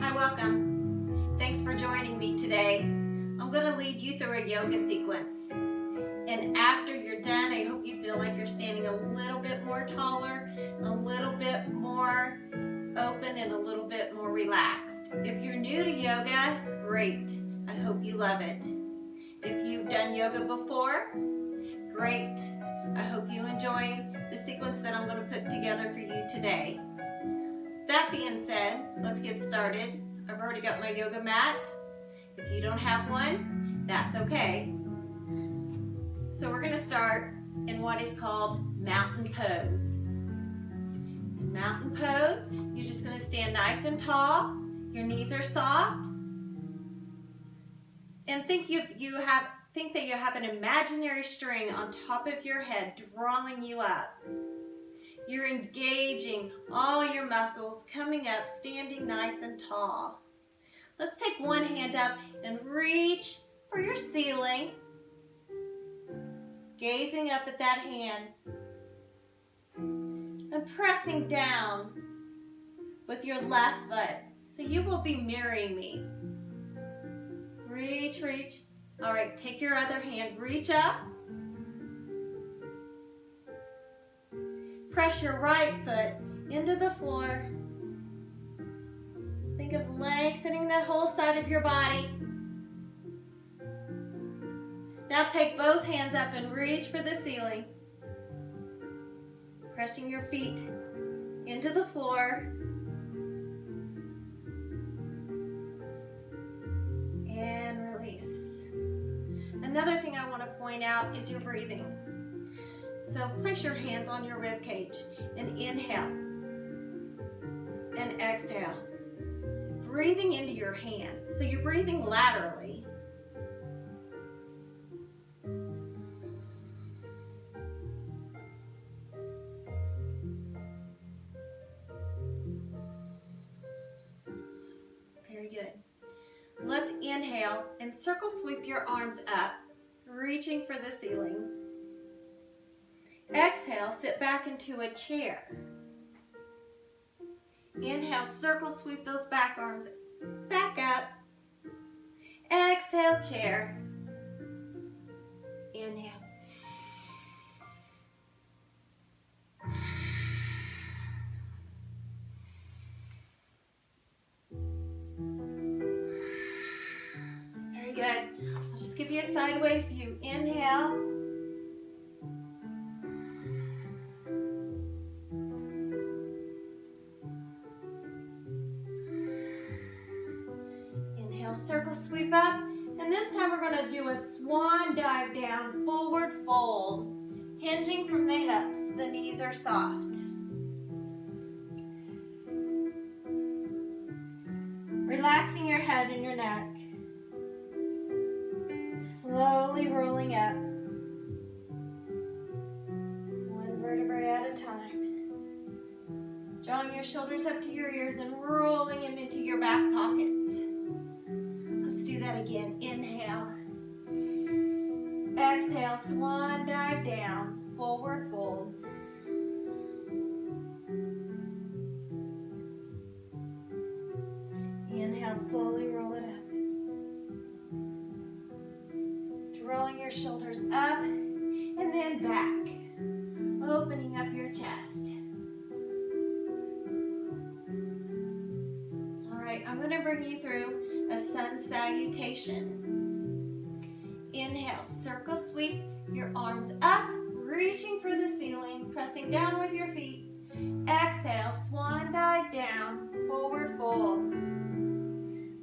Hi, welcome. Thanks for joining me today. I'm going to lead you through a yoga sequence. And after you're done, I hope you feel like you're standing a little bit more taller, a little bit more open, and a little bit more relaxed. If you're new to yoga, great. I hope you love it. If you've done yoga before, great. I hope you enjoy the sequence that I'm going to put together for you today. That being said, let's get started. I've already got my yoga mat. If you don't have one, that's okay. So we're going to start in what is called mountain pose. In mountain pose, you're just going to stand nice and tall. Your knees are soft. And think that you have an imaginary string on top of your head drawing you up. You're engaging all your muscles, coming up, standing nice and tall. Let's take one hand up and reach for your ceiling. Gazing up at that hand. And pressing down with your left foot. So you will be mirroring me. Reach, reach. All right, take your other hand, reach up. Press your right foot into the floor. Think of lengthening that whole side of your body. Now take both hands up and reach for the ceiling. Pressing your feet into the floor. And release. Another thing I want to point out is your breathing. So place your hands on your rib cage and inhale and exhale. Breathing into your hands. So you're breathing laterally. Very good. Let's inhale and circle sweep your arms up, reaching for the ceiling. Exhale, sit back into a chair. Inhale, circle sweep those back arms back up. Exhale, chair. Inhale. Very good. I'll just give you a sideways view. Inhale. Circle sweep up, and this time we're going to do a swan dive down, forward fold, hinging from the hips. The knees are soft. Relaxing your head and your neck. Slowly rolling up. One vertebrae at a time. Drawing your shoulders up to your ears and rolling them into your back pockets. Let's do that again. Inhale. Exhale, swan dive down, forward fold. Inhale, slowly roll it up. Drawing your shoulders up and then back. Opening up your chest. All right, I'm going to bring you through a sun salutation. Inhale, circle sweep your arms up, reaching for the ceiling, pressing down with your feet. Exhale, swan dive down, forward fold.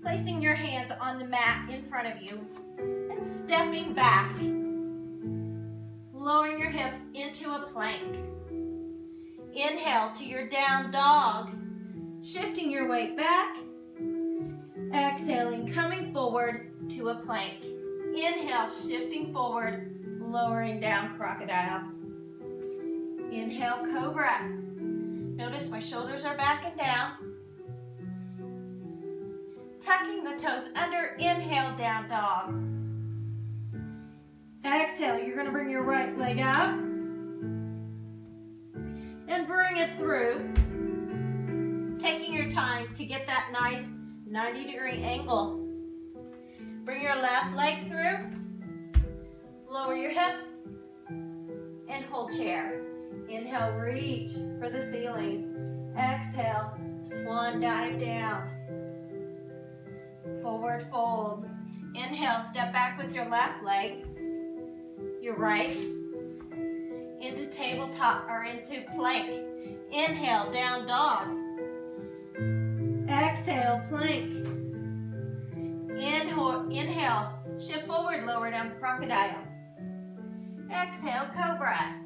Placing your hands on the mat in front of you and stepping back. Lowering your hips into a plank. Inhale to your down dog, shifting your weight back. Exhaling, coming forward to a plank. Inhale, shifting forward, lowering down, crocodile. Inhale, cobra. Notice my shoulders are back and down. Tucking the toes under, inhale, down dog. Exhale, you're going to bring your right leg up. And bring it through. Taking your time to get that nice 90-degree angle. Bring your left leg through, lower your hips, and hold chair. Inhale, reach for the ceiling. Exhale, swan dive down. Forward fold. Inhale, step back with your left leg, your right, into tabletop or into plank. Inhale, down dog. Exhale, plank. Inhale, shift forward, lower down crocodile. Exhale, cobra.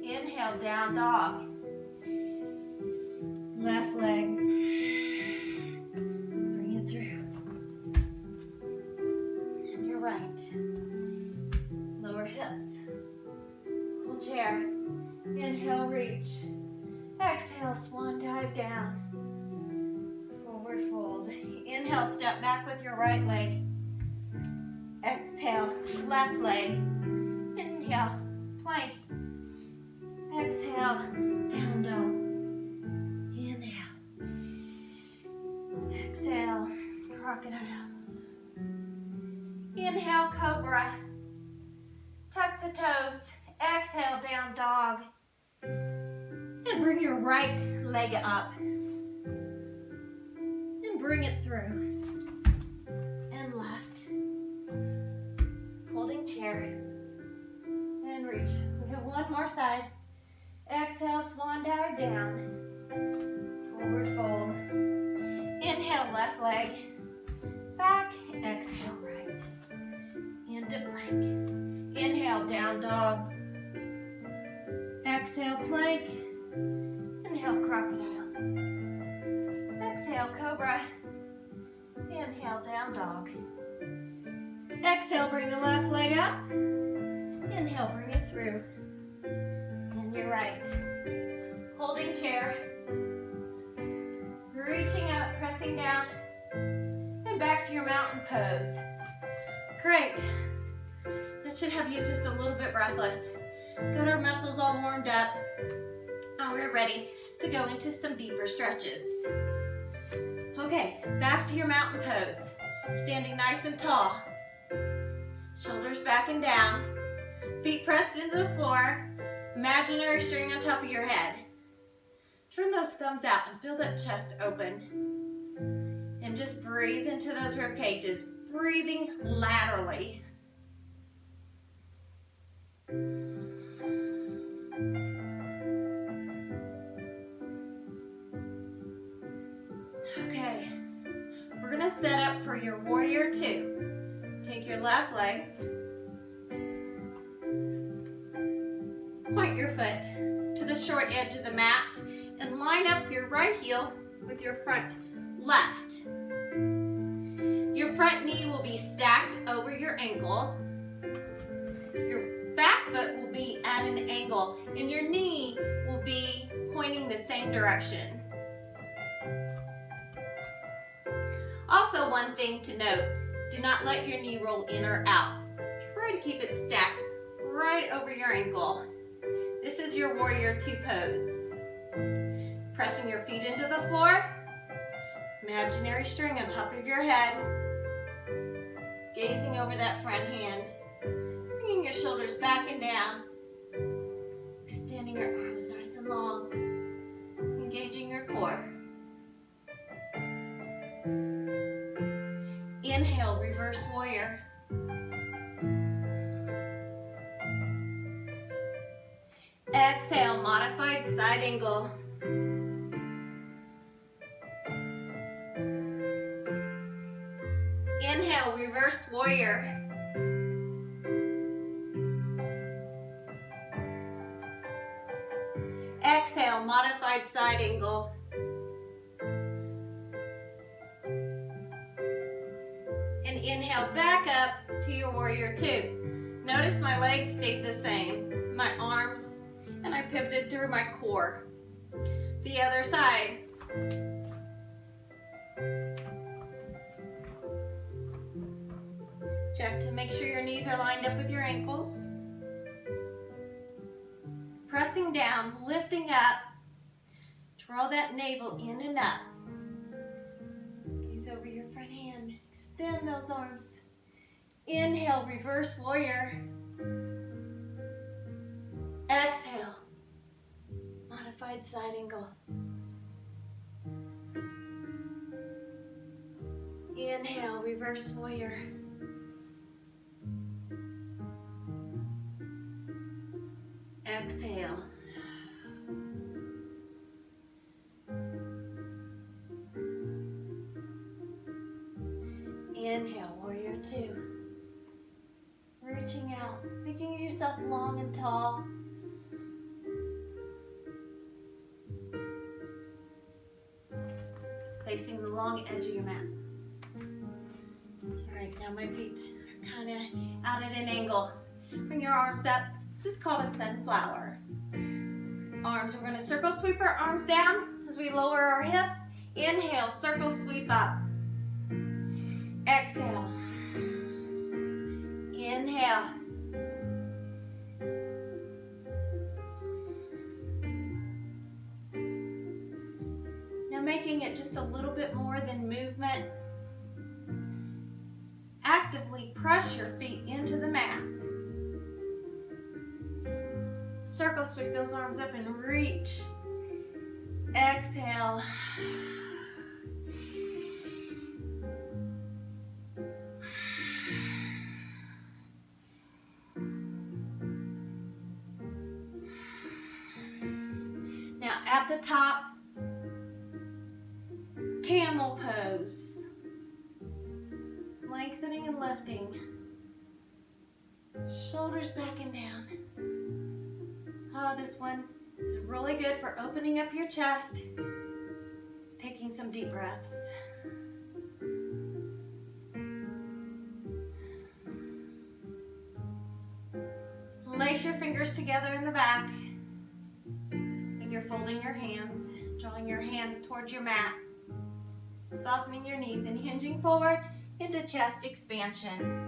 Inhale, down dog. Left leg. Bring it through. And your right. Lower hips. Hold chair. Inhale, reach. Exhale, swan dive down. Forward fold. Inhale, step back with your right leg. Exhale, left leg. Inhale, plank. Exhale, down dog. Inhale. Exhale, crocodile. Inhale, cobra. Tuck the toes. Exhale, down dog. And bring your right leg up. And bring it through. And left. Holding chair. And reach. We have one more side. Exhale, swan dive down. Forward fold. Inhale, left leg. Back. Exhale, right. Into plank. Inhale, down dog. Exhale, plank. Inhale, crocodile. Exhale, cobra. Inhale, down dog. Exhale, bring the left leg up. Inhale, bring it through. And your right. Holding chair. Reaching up, pressing down. And back to your mountain pose. Great. That should have you just a little bit breathless. Got our muscles all warmed up. Now we're ready to go into some deeper stretches. Okay, back to your mountain pose. Standing nice and tall. Shoulders back and down. Feet pressed into the floor. Imaginary string on top of your head. Turn those thumbs out and feel that chest open. And just breathe into those rib cages. Breathing laterally. Okay, we're gonna set up for your warrior two. Take your left leg, point your foot to the short edge of the mat, and line up your right heel with your front left. Your front knee will be stacked over your ankle. Your back foot will be at an angle, and your knee will be pointing the same direction. Also, one thing to note, do not let your knee roll in or out. Try to keep it stacked right over your ankle. This is your warrior two pose. Pressing your feet into the floor, imaginary string on top of your head, gazing over that front hand, bringing your shoulders back and down, extending your arms nice and long, engaging your core. Inhale, reverse warrior. Exhale, modified side angle. Inhale, reverse warrior. Exhale, modified side angle. And inhale back up to your warrior two. Notice my legs stayed the same, my arms, and I pivoted through my core. The other side. Check to make sure your knees are lined up with your ankles. Pressing down, lifting up. Draw that navel in and up. over your front hand. Extend those arms. Inhale, reverse warrior. Exhale, modified side angle. Inhale, reverse warrior. Exhale. Inhale, warrior two. Reaching out, making yourself long and tall. Placing the long edge of your mat. All right, now my feet are kind of out at an angle. Bring your arms up. This is called a sunflower. Arms, we're gonna circle sweep our arms down as we lower our hips. Inhale, circle sweep up. Exhale. Inhale. Now making it just a little bit more than movement. Actively press your feet into the mat. Circle sweep those arms up and reach. Exhale. Now at the top, camel pose. Lengthening and lifting. Shoulders back and down. Oh, this one is really good for opening up your chest. Taking some deep breaths. Lace your fingers together in the back. Like you're folding your hands, drawing your hands towards your mat. Softening your knees and hinging forward into chest expansion.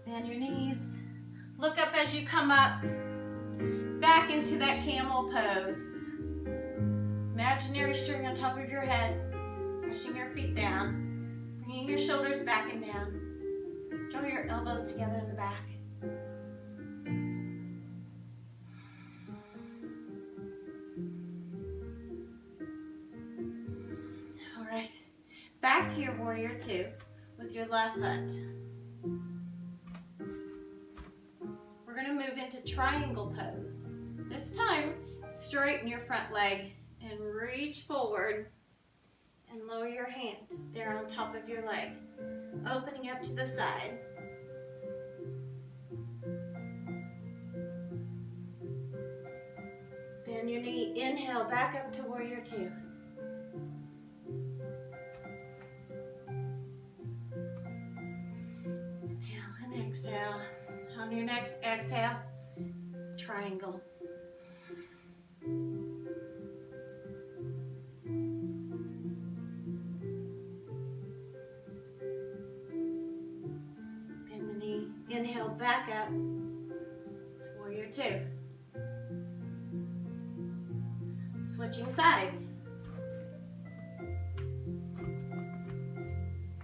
Bend your knees. Look up as you come up. Back into that camel pose. Imaginary string on top of your head. Pushing your feet down. Bringing your shoulders back and down. Draw your elbows together in the back. All right. Back to your warrior two with your left foot. We're going to move into triangle pose. This time, straighten your front leg and reach forward and lower your hand there on top of your leg, opening up to the side. Bend your knee, inhale, back up to warrior two. Inhale and exhale. On your next exhale, triangle. Bend the knee, inhale, back up to warrior two. Switching sides.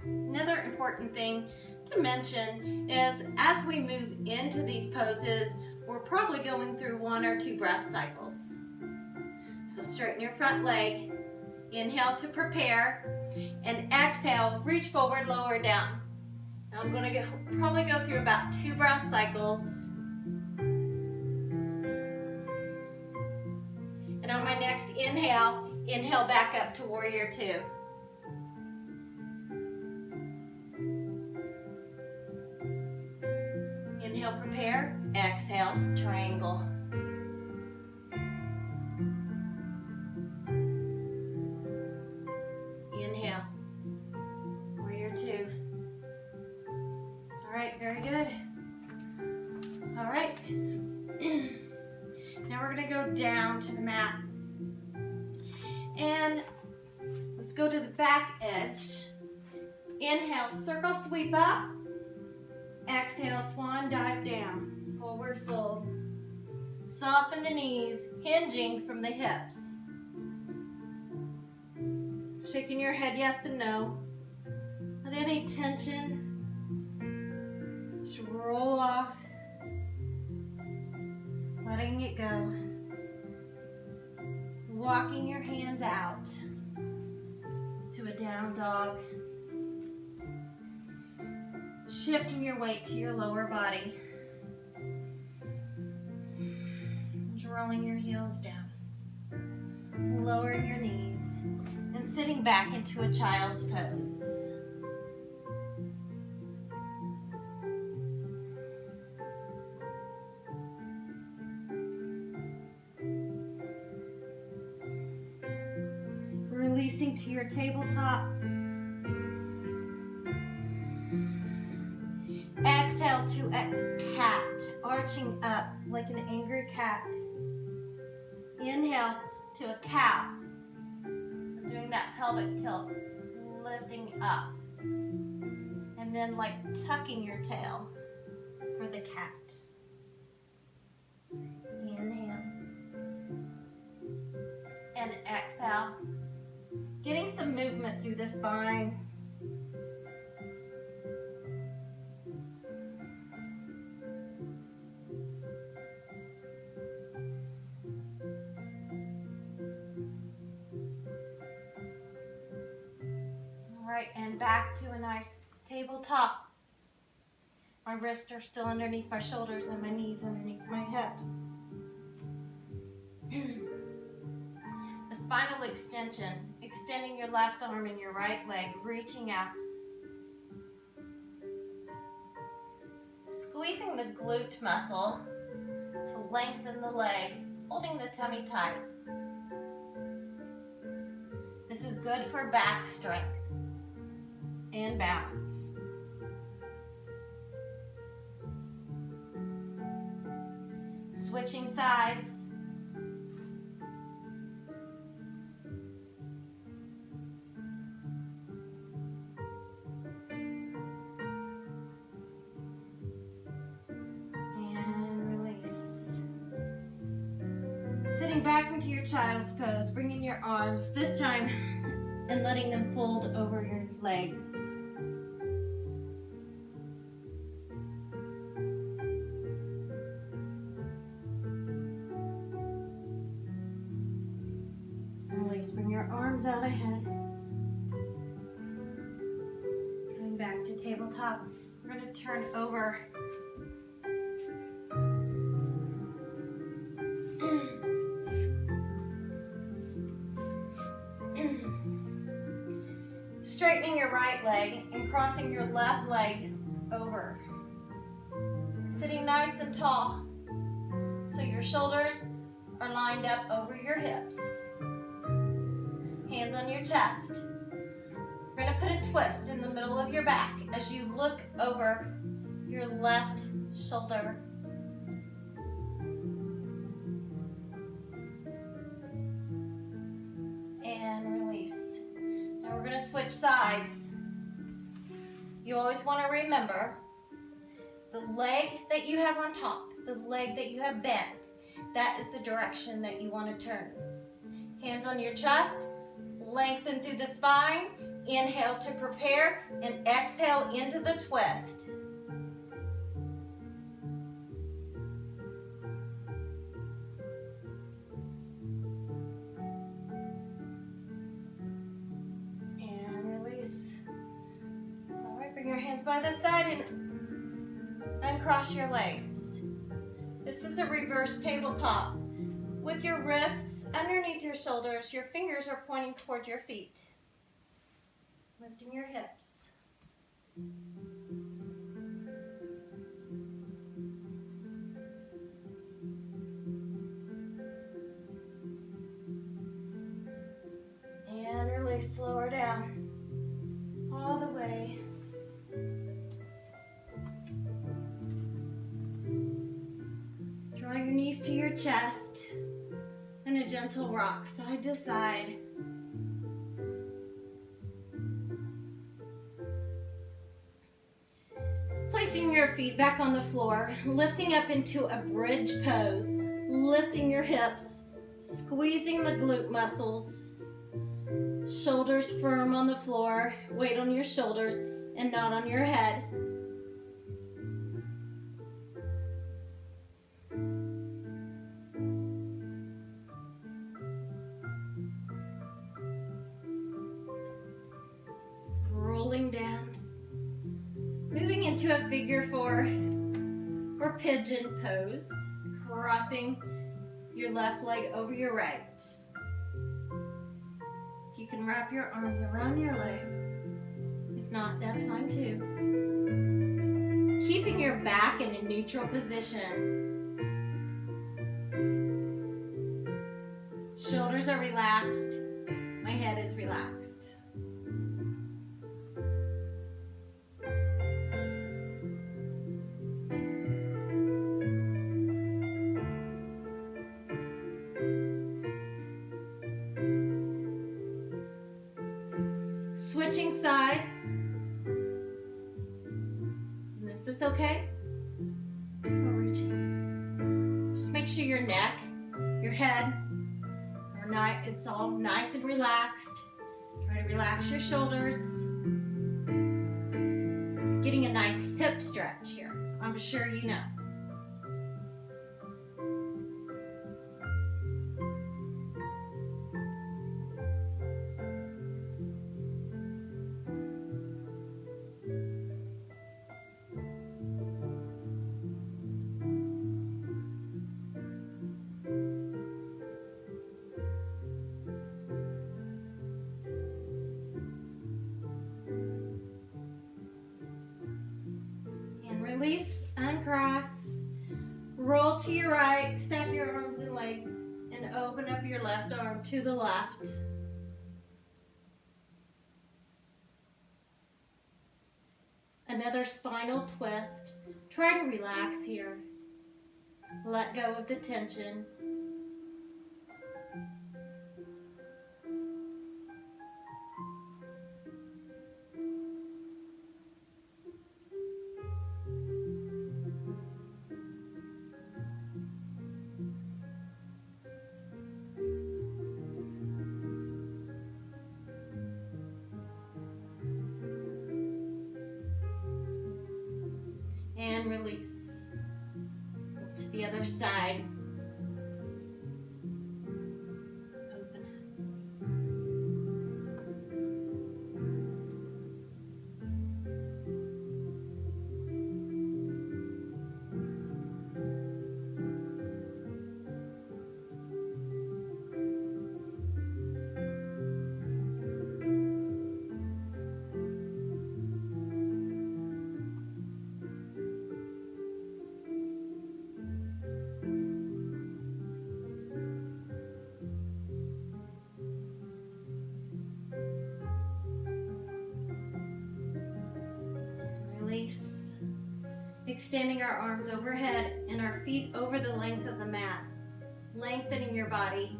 Another important thing to mention is as we move into these poses, we're probably going through 1 or 2 breath cycles. So straighten your front leg, inhale to prepare, and exhale, reach forward, lower down. Now I'm going to probably go through about 2 breath cycles. And on my next inhale, inhale back up to warrior two. Inhale, prepare. Exhale, triangle. Inhale, warrior two. All right, very good. All right. Now we're going to go down to the mat. And let's go to the back edge. Inhale, circle sweep up. Exhale, swan dive down. Forward fold. Soften the knees, hinging from the hips. Shaking your head yes and no. Let any tension just roll off. Letting it go. Walking your hands out to a down dog. Shifting your weight to your lower body. Just rolling your heels down. Lowering your knees. And sitting back into a child's pose. Releasing to your tabletop. Exhale to a cat, arching up like an angry cat. Inhale to a cow. Doing that pelvic tilt, lifting up. And then like tucking your tail for the cat. Inhale. And exhale. Getting some movement through the spine. And back to a nice tabletop. My wrists are still underneath my shoulders and my knees underneath my hips. A spinal extension, extending your left arm and your right leg, reaching out. Squeezing the glute muscle to lengthen the leg, holding the tummy tight. This is good for back strength and balance. Switching sides. And release. Sitting back into your child's pose, bringing your arms this time and letting them fold over your legs. Release, bring your arms out ahead. Coming back to tabletop. We're going to turn over. Straightening your right leg and crossing your left leg over. Sitting nice and tall so your shoulders are lined up over your hips. Hands on your chest. We're going to put a twist in the middle of your back as you look over your left shoulder. And release. Now we're going to switch sides. You always want to remember the leg that you have on top, the leg that you have bent, that is the direction that you want to turn. Hands on your chest, lengthen through the spine, inhale to prepare, and exhale into the twist. Your hands by the side and uncross your legs. This is a reverse tabletop. With your wrists underneath your shoulders, your fingers are pointing toward your feet. Lifting your hips. And release, lower down. All the way. Draw your knees to your chest and a gentle rock side to side. Placing your feet back on the floor, lifting up into a bridge pose, lifting your hips, squeezing the glute muscles, shoulders firm on the floor, weight on your shoulders and not on your head. Rolling down. Moving into a figure four or pigeon pose, crossing your left leg over your right. If you can wrap your arms around your leg, if not, that's fine too. Keeping your back in a neutral position. Shoulders are relaxed. My head is relaxed. Switching sides. And this is okay. We're reaching. Just make sure your neck, your head, it's all nice and relaxed. Try to relax your shoulders. Getting a nice hip stretch here. I'm sure you know. Release, uncross, roll to your right, stack your arms and legs, and open up your left arm to the left. Another spinal twist. Try to relax here. Let go of the tension. And release to the other side. Open. Release. Extending our arms overhead and our feet over the length of the mat. Lengthening your body.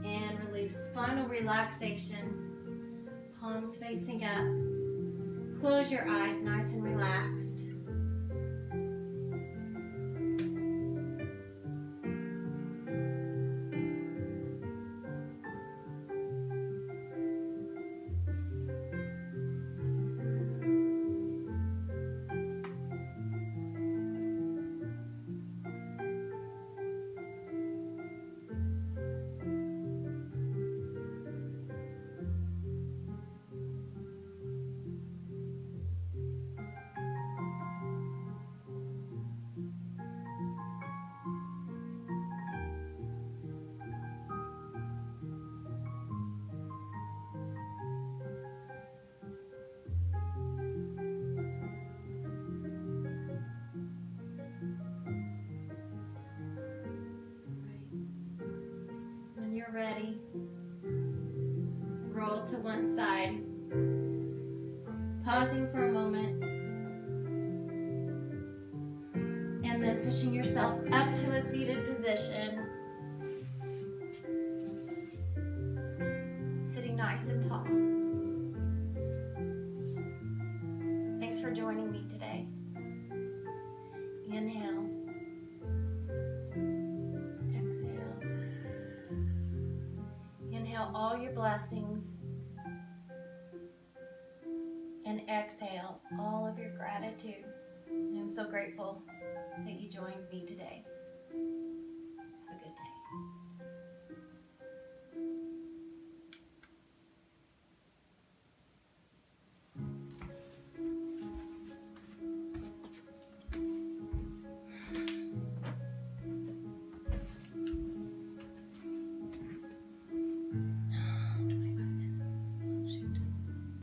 And release. Final relaxation. Palms facing up. Close your eyes, nice and relaxed. Ready, roll to one side, pausing for a moment, and then pushing yourself up to a seated position. nice and tall. Thanks for joining me today. Inhale. Exhale. Inhale all your blessings. And exhale all of your gratitude. I'm so grateful that you joined me today. Have a good day.